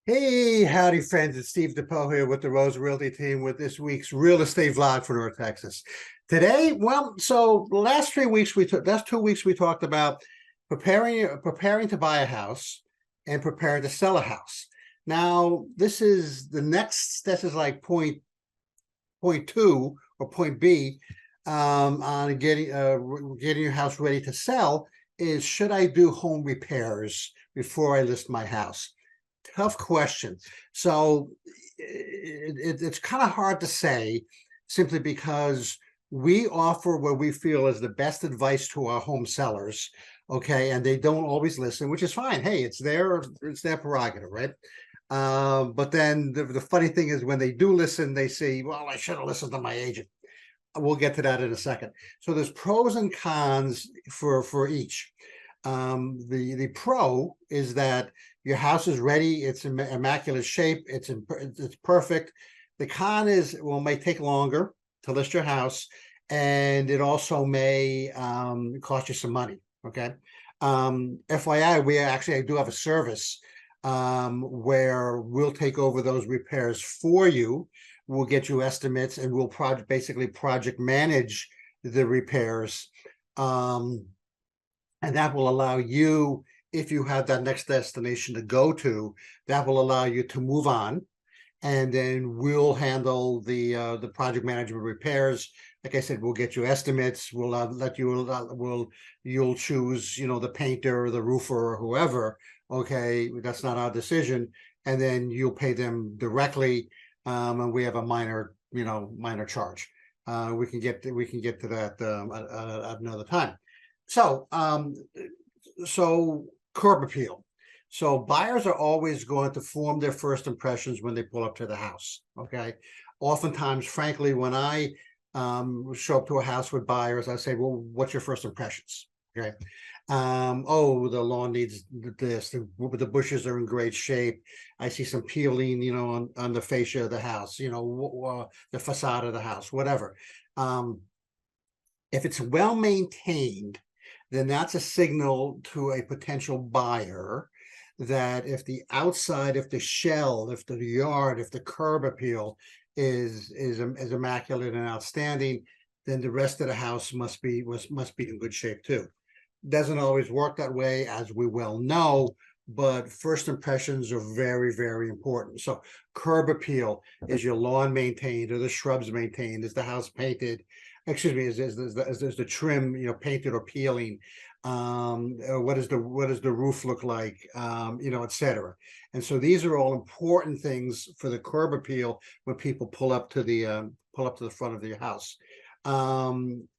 Hey, howdy, friends. It's Steve DePoe here with the Rose Realty team with this week's real estate vlog for North Texas. Today, so the last 3 weeks last 2 weeks we talked about preparing to buy a house and preparing to sell a house. Now, this is like point two or point B on getting your house ready to sell is, should I do home repairs before I list my house? Tough question. So it's kind of hard to say, simply because we offer what we feel is the best advice to our home sellers. Okay, and they don't always listen, which is fine. Hey, it's their prerogative, right? But then the funny thing is, when they do listen, they say, well, I should have listened to my agent. We'll get to that in a second. So there's pros and cons for each. The pro is that your house is ready, it's in immaculate shape, it's perfect. The con is, well, it may take longer to list your house, and it also may cost you some money. Okay. FYI, I do have a service where we'll take over those repairs for you. We'll get you estimates, and we'll basically project manage the repairs. And that will allow you, if you have that next destination to go to, that will allow you to move on. And then we'll handle the project management repairs. Like I said, we'll get you estimates. We'll let you you'll choose, the painter or the roofer or whoever. Okay, that's not our decision. And then you'll pay them directly. And we have a minor charge. We can get to that at another time. So curb appeal. So buyers are always going to form their first impressions when they pull up to the house. Okay. Oftentimes, frankly, when I show up to a house with buyers, I say, well, what's your first impressions? Okay. Oh, the lawn needs this, the bushes are in great shape. I see some peeling, on the fascia of the house, the facade of the house, whatever. If it's well maintained, then that's a signal to a potential buyer that if the outside, if the shell, if the yard, if the curb appeal is immaculate and outstanding, then the rest of the house must be in good shape too. Doesn't always work that way, as we well know, but first impressions are very, very important. So curb appeal: is your lawn maintained? Are the shrubs maintained? Is the house painted? Excuse me, is the trim, painted or peeling? What does the roof look like? Etc. And so these are all important things for the curb appeal when people pull up to the front of your house.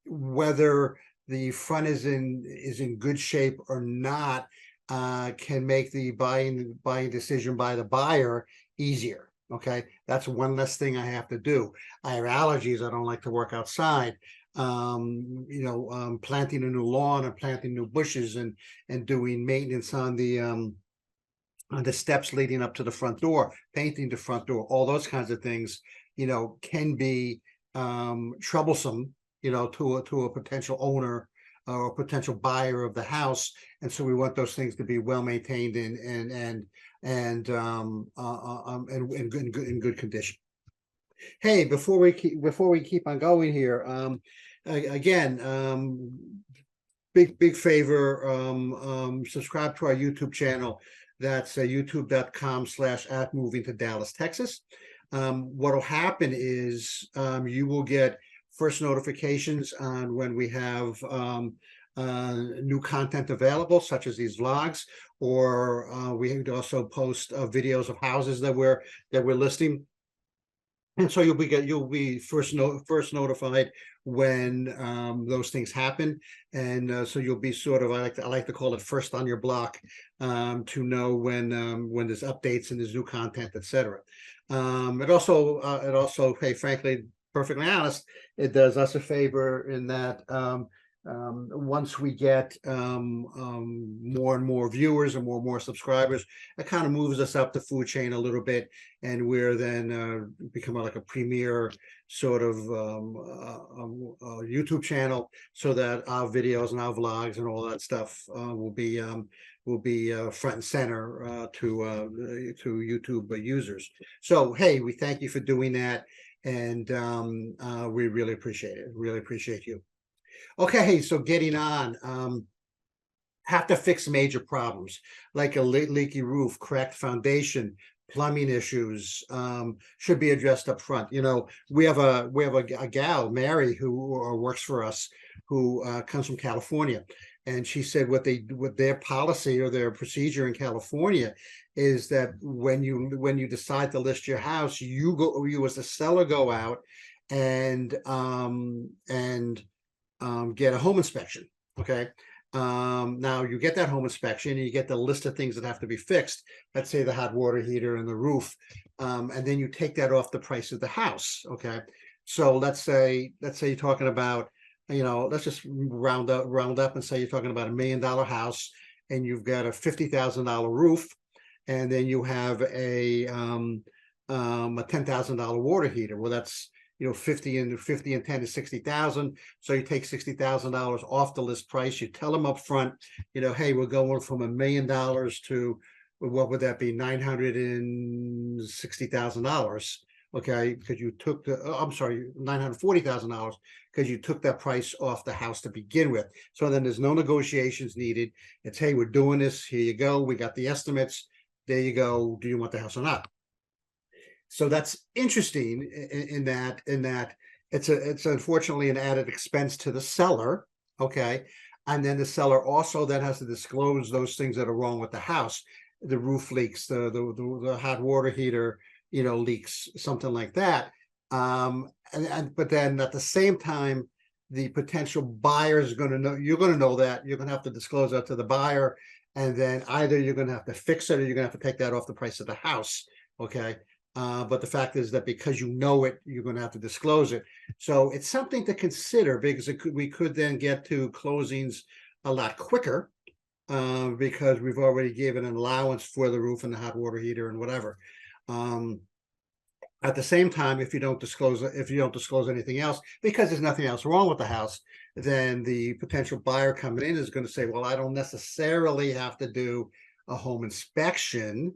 Whether the front is in good shape or not can make the buying decision by the buyer easier. Okay, that's one less thing I have to do. I have allergies. I don't like to work outside. Planting a new lawn and planting new bushes and doing maintenance on the steps leading up to the front door, painting the front door, all those kinds of things, can be troublesome, to a potential owner or potential buyer of the house. And so we want those things to be well maintained and in good condition. Hey, before we keep on going here, again, big favor, subscribe to our YouTube channel. That's youtube.com/@moving to Dallas, Texas. What'll happen is you will get first notifications on when we have new content available, such as these vlogs, or we also post videos of houses that we're listing. And so you'll be first notified when those things happen, and so you'll be sort of, I like to call it, first on your block, to know when there's updates and there's new content, etc. It also, hey, frankly, perfectly honest, it does us a favor in that once we get more and more viewers and more subscribers, it kind of moves us up the food chain a little bit, and we're then become like a premier sort of YouTube channel, so that our videos and our vlogs and all that stuff will be front and center to YouTube users. So hey, we thank you for doing that, and we really appreciate it. Really appreciate you. Okay, so getting on, have to fix major problems like a leaky roof, cracked foundation, plumbing issues, should be addressed up front. You know, we have a gal, Mary, who works for us, who comes from California, and she said what their policy or their procedure in California is that when you decide to list your house, you as the seller go out and get a home inspection. Okay. Now you get that home inspection and you get the list of things that have to be fixed. Let's say the hot water heater and the roof. And then you take that off the price of the house. Okay. So let's say you're talking about, let's just round up and say you're talking about $1 million house, and you've got a $50,000 roof, and then you have a $10,000 water heater. Well, that's 50 and 10 is 60,000. So you take $60,000 off the list price. You tell them up front, hey, we're going from $1 million to, what would that be, $960,000. Okay, because you took $940,000, because you took that price off the house to begin with. So then there's no negotiations needed. It's, hey, we're doing this. Here you go. We got the estimates. There you go. Do you want the house or not? So that's interesting in that it's unfortunately an added expense to the seller. Okay. And then the seller also then has to disclose those things that are wrong with the house. The roof leaks, the hot water heater, leaks, something like that. But then at the same time, the potential buyer is going to know, you're going to know that you're going to have to disclose that to the buyer. And then either you're going to have to fix it or you're going to have to take that off the price of the house. Okay. But the fact is that because you know it, you're going to have to disclose it. So it's something to consider, because we could then get to closings a lot quicker, because we've already given an allowance for the roof and the hot water heater and whatever. At the same time, if you don't disclose anything else, because there's nothing else wrong with the house, then the potential buyer coming in is going to say, well, I don't necessarily have to do a home inspection,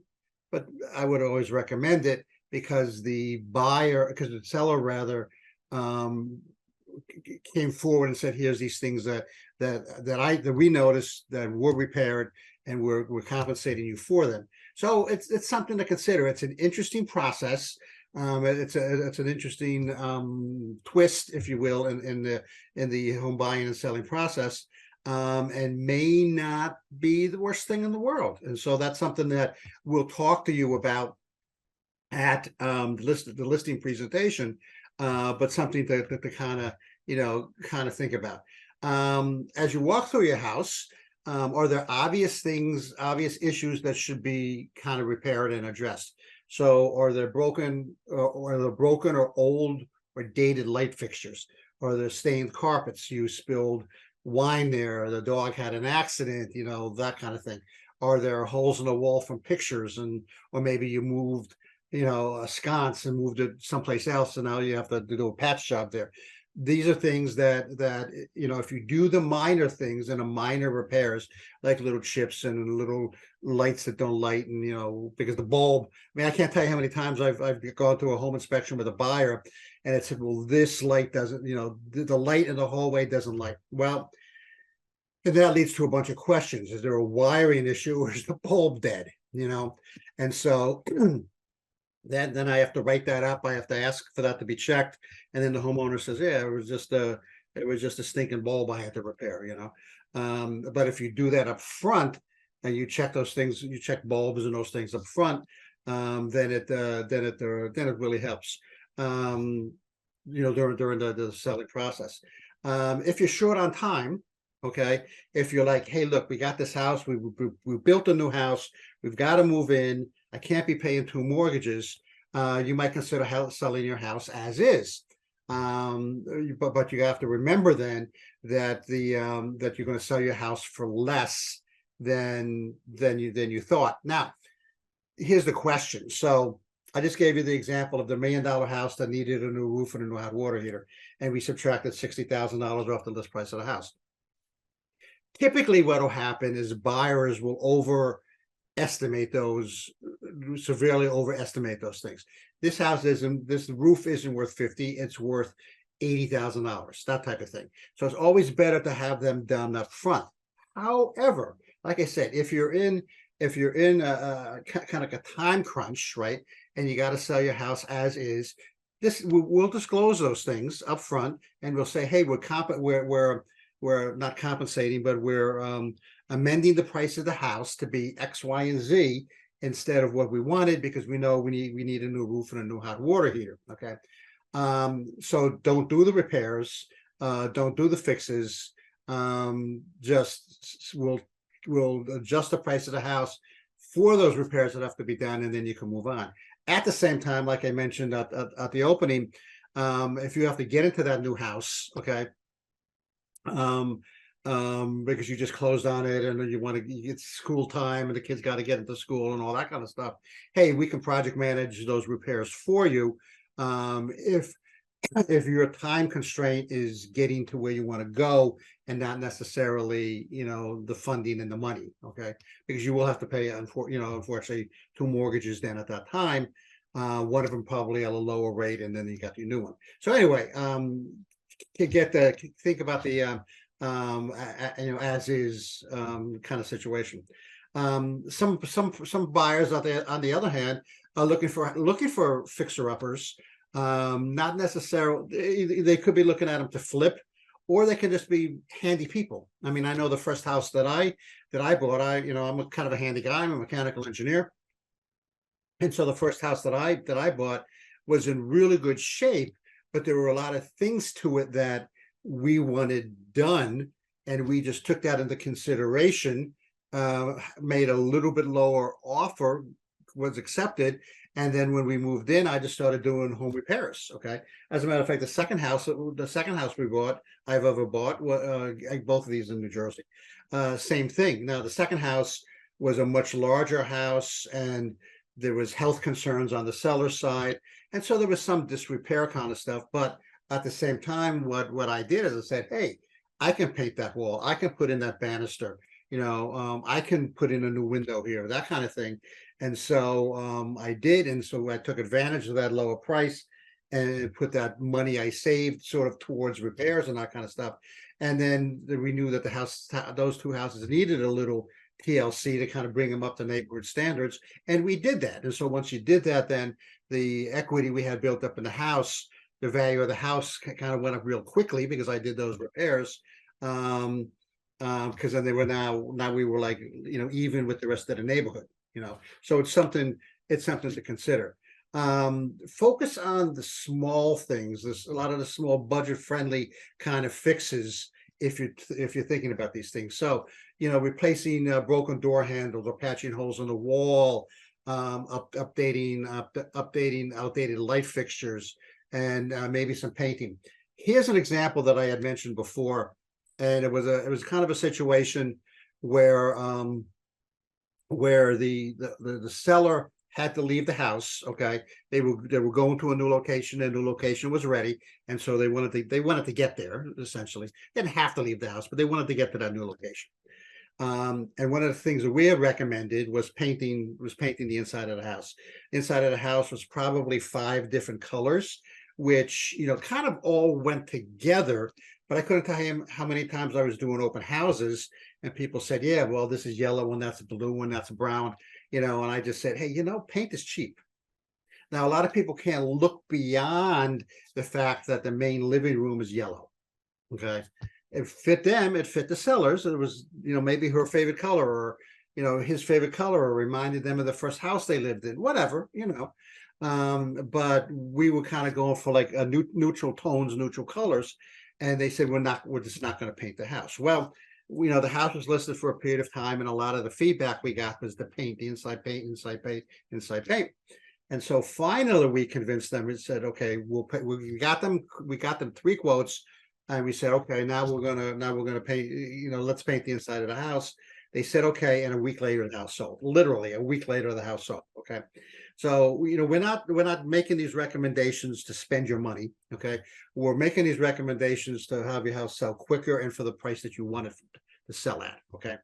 but I would always recommend it, because the seller rather came forward and said, here's these things that we noticed that were repaired, and we're compensating you for them. So it's something to consider. It's an interesting process. It's an interesting twist, if you will, in the home buying and selling process. And may not be the worst thing in the world. And so that's something that we'll talk to you about at the listing presentation, but something to kind of think about. As you walk through your house, are there obvious issues that should be kind of repaired and addressed? So are there broken or old or dated light fixtures? Are there stained carpets? You spilled wine there, the dog had an accident, that kind of thing. Are there holes in the wall from pictures, or maybe you moved, a sconce and moved it someplace else, and now you have to do a patch job there. These are things that if you do the minor things and the minor repairs, like little chips and little lights that don't light, and because the bulb, I can't tell you how many times I've gone to a home inspection with a buyer, and it said, well, this light doesn't, the light in the hallway doesn't light. Well, and that leads to a bunch of questions. Is there a wiring issue, or is the bulb dead? And so then I have to write that up. I have to ask for that to be checked. And then the homeowner says, yeah, it was just a stinking bulb I had to repair, but if you do that up front and you check those things, you check bulbs and those things up front, then it really helps, during the selling process. If you're short on time, okay, if you're like, hey, look, we got this house, we built a new house, we've got to move in, I can't be paying 2 mortgages, you might consider selling your house as is. But you have to remember then that that you're going to sell your house for less than you thought. Now, here's the question. So I just gave you the example of the $1 million house that needed a new roof and a new hot water heater, and we subtracted $60,000 off the list price of the house. Typically, what will happen is buyers will severely overestimate those things. This roof isn't worth 50, it's worth $80,000, that type of thing. So it's always better to have them done up front. However, like I said, if you're in a kind of a time crunch, right, and you got to sell your house as is, we'll disclose those things up front, and we'll say, hey, we're not compensating, but we're amending the price of the house to be X, Y, and Z instead of what we wanted, because we know we need a new roof and a new hot water heater. Okay. So don't do the repairs, don't do the fixes. Just we'll adjust the price of the house for those repairs that have to be done, and then you can move on. At the same time, like I mentioned at the opening, if you have to get into that new house, okay, because you just closed on it and you want to get school time and the kids got to get into school and all that kind of stuff, hey, we can project manage those repairs for you. If your time constraint is getting to where you want to go and not necessarily, the funding and the money, okay, because you will have to pay, unfortunately, 2 mortgages then at that time, one of them probably at a lower rate, and then you got your new one. So anyway, think about the as is kind of situation. Some buyers out there, on the other hand, are looking for fixer-uppers. Not necessarily, they could be looking at them to flip, or they can just be handy people. I mean, I know the first house that I bought, I'm a kind of a handy guy. I'm a mechanical engineer. And so the first house that I bought was in really good shape, but there were a lot of things to it that we wanted done, and we just took that into consideration, made a little bit lower offer, was accepted. And then when we moved in, I just started doing home repairs. Okay. As a matter of fact, the second house we bought, I've ever bought, both of these in New Jersey, same thing. Now, the second house was a much larger house, and there was health concerns on the seller side. And so there was some disrepair kind of stuff. But at the same time, what I did is I said, hey, I can paint that wall. I can put in that banister. I can put in a new window here, that kind of thing. And so I did. And so I took advantage of that lower price and put that money I saved sort of towards repairs and that kind of stuff. And then we knew that those 2 houses needed a little TLC to kind of bring them up to neighborhood standards. And we did that. And so once you did that, then the equity we had built up in the house, the value of the house kind of went up real quickly because I did those repairs. Because then they were now we were like, even with the rest of the neighborhood. So it's something to consider. Focus on the small things. There's a lot of the small budget friendly kind of fixes if you're thinking about these things. So replacing broken door handles or patching holes in the wall, updating outdated light fixtures, and maybe some painting. Here's an example that I had mentioned before, and it was kind of a situation where the seller had to leave the house. Okay, they were going to a new location. A new location was ready, and so they wanted to get there. Essentially, they didn't have to leave the house, but they wanted to get to that new location. And one of the things that we had recommended was painting the inside of the house. Inside of the house was probably 5 different colors, which kind of all went together. But I couldn't tell you how many times I was doing open houses and people said, yeah, well, this is yellow and that's blue and that's brown, and I just said, hey, paint is cheap. Now, a lot of people can't look beyond the fact that the main living room is yellow. Okay. It fit them, it fit the sellers. It was, maybe her favorite color, or, his favorite color, or reminded them of the first house they lived in, whatever, but we were kind of going for like a neutral tones, neutral colors. And they said, we're just not going to paint the house. Well, the house was listed for a period of time, and a lot of the feedback we got was the paint, the inside paint, inside paint, inside paint. And so finally we convinced them and said, okay, we'll pay, we got them 3 quotes. And we said, okay, now we're gonna paint, let's paint the inside of the house. They said, okay, and a week later the house sold. Literally a week later the house sold. Okay. So we're not making these recommendations to spend your money. Okay. We're making these recommendations to have your house sell quicker and for the price that you want it to sell at. Okay.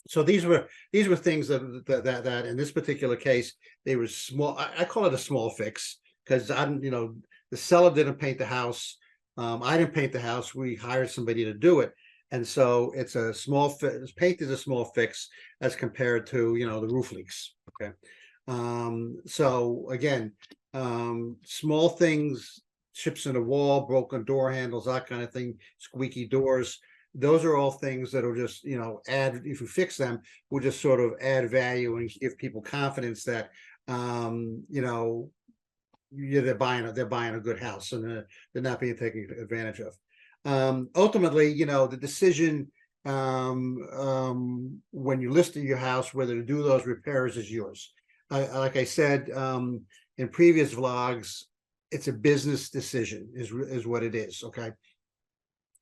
So these were things that in this particular case, they were small. I call it a small fix because the seller didn't paint the house. I didn't paint the house. We hired somebody to do it. And so it's a small fix. Paint is a small fix as compared to, the roof leaks. Okay. So again, small things, chips in the wall, broken door handles, that kind of thing, squeaky doors. Those are all things that will just, add, if you fix them, will just sort of add value and give people confidence that, they're buying a good house and they're not being taken advantage of. Ultimately, the decision when you list your house whether to do those repairs is yours. Like I said in previous vlogs, it's a business decision is what it is. Okay.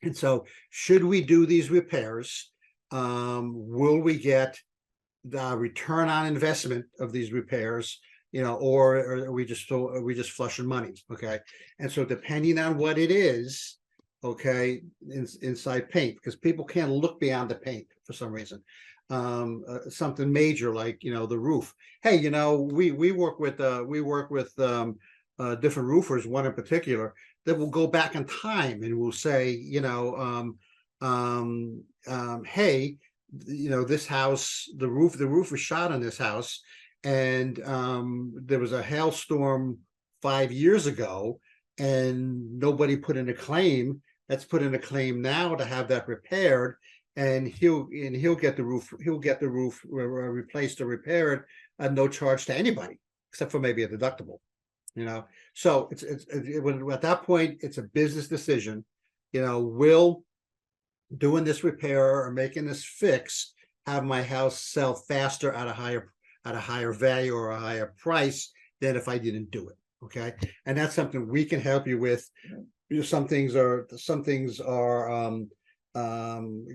And so should we do these repairs? Will we get the return on investment of these repairs? Or are we just flushing money? Okay. And so depending on what it is, okay, inside paint, because people can't look beyond the paint for some reason. Something major like the roof. Hey, we work with different roofers, one in particular that will go back in time and will say, hey, this house, the roof was shot on this house, and there was a hailstorm 5 years ago, and nobody put in a claim. Let's put in a claim now to have that repaired, and he'll get the roof replaced or repaired at no charge to anybody except for maybe a deductible. So it's at that point it's a business decision. Will doing this repair or making this fix have my house sell faster at a higher value or a higher price than if I didn't do it? Okay, and that's something we can help you with. Some things are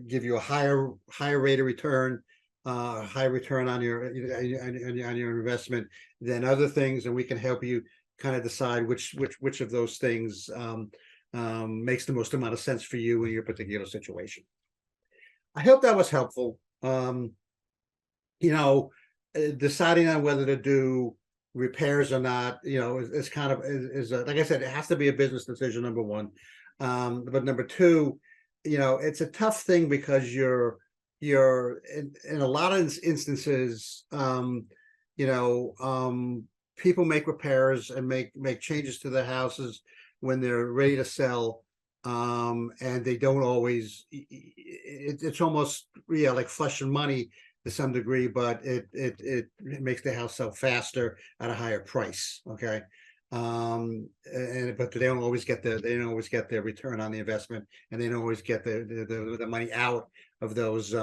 give you a higher rate of return, high return on your investment than other things, and we can help you kind of decide which of those things makes the most amount of sense for you in your particular situation. I hope that was helpful. Deciding on whether to do repairs or not, is kind of like I said, it has to be a business decision, number one. But number two, it's a tough thing because you're in a lot of instances, people make repairs and make changes to their houses when they're ready to sell, and they don't always. It's almost like flushing money to some degree, but it makes the house sell faster at a higher price. Okay. But they don't always get their return on the investment, and they don't always get the money out of those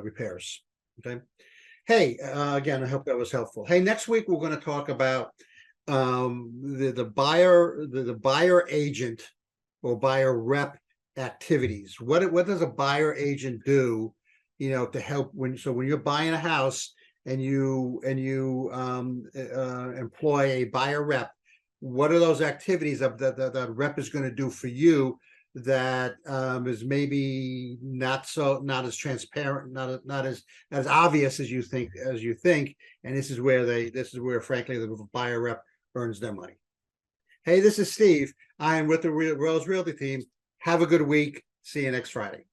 repairs. Okay. Hey, again, I hope that was helpful. Hey, next week we're going to talk about the buyer agent or buyer rep activities. What does a buyer agent do, to help when you're buying a house and you employ a buyer rep? What are those activities that rep is going to do for you that is maybe not as transparent, not as obvious as you think, and this is where frankly the buyer rep earns their money. Hey, this is Steve. I am with the Rose Realty team. Have a good week. See you next Friday.